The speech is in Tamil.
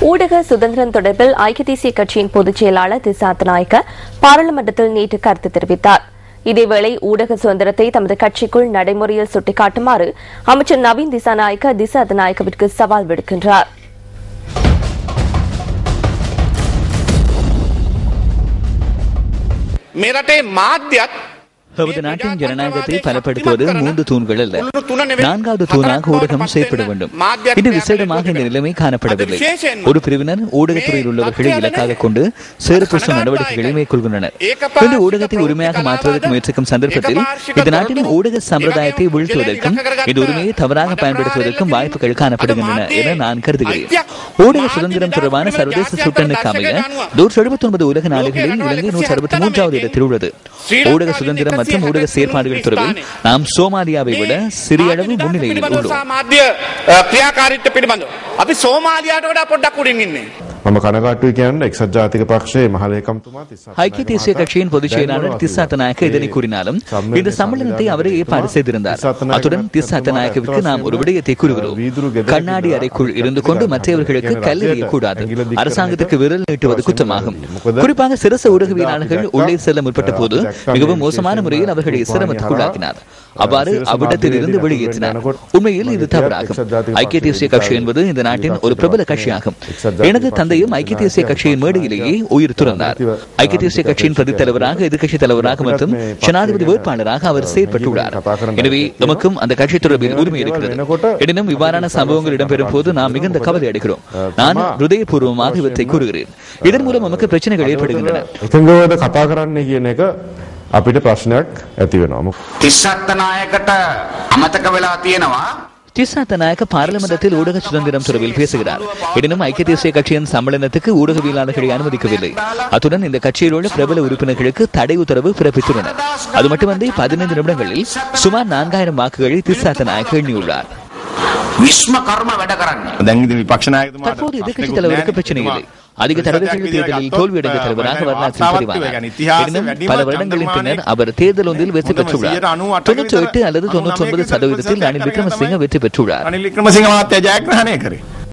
ஊடக சுதந்திரம் தொடர்பில் ஐக்கிய தேசிய கட்சியின் பொதுச் செயலாளர் திசா அத்தநாயக்க பாராளுமன்றத்தில் நேற்று கருத்து தெரிவித்தார். இதேவேளை ஊடக சுதந்திரத்தை தமது கட்சிக்குள் நடைமுறையில் சுட்டிக்காட்டுமாறு அமைச்சர் நவீன் திசாநாயக்க திசா அத்தநாயக்கவிற்கு சவால் விடுக்கின்றார். நமது நாட்டின் ஜனநாயகத்தை பலப்படுத்துவது 3 தூண்கள் அல்ல, 4வது தூணாக ஊடகம் செயற்பட வேண்டும். இது விசேடமாக இந்த நிலைமை காணப்படவில்லை. ஒரு பிரிவினர் ஊடகத்துறையில் உள்ளவர்களை இலக்காக கொண்டு சேறுபூசும் நடவடிக்கைகளை மேற்கொள்கின்றனர். இந்த ஊடகத்தை உரிமையாக மாற்றுவதற்கு முயற்சிக்கும் சந்தர்ப்பத்தில் இந்த நாட்டின் ஊடக சம்பிரதாயத்தை வீழ்த்துவதற்கும் இந்த உரிமையை தவறாக பயன்படுத்துவதற்கும் வாய்ப்புகள் காணப்படுகின்றன என நான் கருதுகிறேன். ஊடக சுதந்திரம் தொடர்பான சர்வதேச சுட்டனுக்கு அமைய 179 உலக நாடுகளில் இலங்கை 163வது இடத்தில் உள்ளது. ஊடக சுதந்திரம் மற்றும் ஊடக செயற்பாடுகள் தொடர்பில் நாம் சோமாலியாவை விட சிறிய அளவு முன்னிலையில் உள்ளோம். ஐக்கிய தேசிய கட்சியின் பொதுச் செயலாளர் திசா அத்தநாயக்க இதனை கூறினாலும் இந்த சம்மேளனத்தை அவரே ஏற்பாடு செய்திருந்தார். அத்துடன் திசா அத்தநாயக்கவிற்கு நாம் ஒரு விடயத்தை கூறுகிறோம். கண்ணாடி அறைக்குள் இருந்து கொண்டு மற்றவர்களுக்கு கல்லெறியக்கூடாது. அரசாங்கத்திற்கு விரல் நீட்டுவது குற்றமாகும். குறிப்பாக சிரச ஊடகவியலாளர்கள் உள்ளே செல்ல முற்பட்ட போது மிகவும் மோசமான முறையில் அவர்களை சிரமத்துக்குள்ளாக்கினார். அவ்வாறு அவ்விடத்தில் இருந்து வெளியேற்றினார். உண்மையில் இது தவறாகும். ஐக்கிய தேசிய கட்சி என்பது இந்த நாட்டின் ஒரு பிரபல கட்சியாகும். எனது தந்தையும் ஐக்கிய தேசிய கட்சியின் மேடையிலேயே உயிர் துறந்தார். ஐக்கிய தேசிய கட்சியின் பிரதி தலைவராக, எதிர்கட்சி தலைவராக மற்றும் ஜனாதிபதி வேட்பாளராக அவர் செயற்பட்டுள்ளார். எனவே நமக்கும் அந்த கட்சி தொடர்பில் உரிமை இருக்கிறது. எனினும் இவ்வாறான சம்பவங்கள் இடம்பெறும் போது நாம் மிகுந்த கவலை அடைகிறோம். நான் ஹிருதயபூர்வமாக இவற்றை கூறுகிறேன். இதன் மூலம் நமக்கு பிரச்சனைகள் ஏற்படுகின்றன. අපිට ප්‍රශ්නයක් ඇති වෙනවා. තිස්සත්නායකට අමතක වෙලා තියෙනවා. திசா அத்தநாயக்க பாராளுமன்றத்தில் ஊடக சுதந்திரம் தொடர்பில் பேசுகிறார். எனினும் ஐக்கிய தேசிய கட்சியின் சம்மேளனத்துக்கு ஊடகவியலாளர்களை அனுமதிக்கவில்லை. அத்துடன் இந்த கட்சியில் உள்ள பிரபல உறுப்பினர்களுக்கு தடை உத்தரவு பிறப்பித்துள்ளனர். அது மட்டுமன்றி 15 நிமிடங்களில் சுமார் 4000 வாக்குகளை திசா அத்தநாயக்க எண்ணியுள்ளார். தற்போது எதிர்கட்சி தலைவருக்கு பிரச்சனை இல்லை. அதிக தடவைகள் தேர்தலில் தோல்வியடைந்த தலைவராக வரலாற்றில் பதிவானார். எனினும் பல வருடங்களின் பின்னர் அவர் தேர்தல் ஒன்றில் வெற்றி பெற்றுள்ளார். 98 அல்லது 99% ரணில் விக்ரமசிங்க வெற்றி பெற்றுள்ளார்.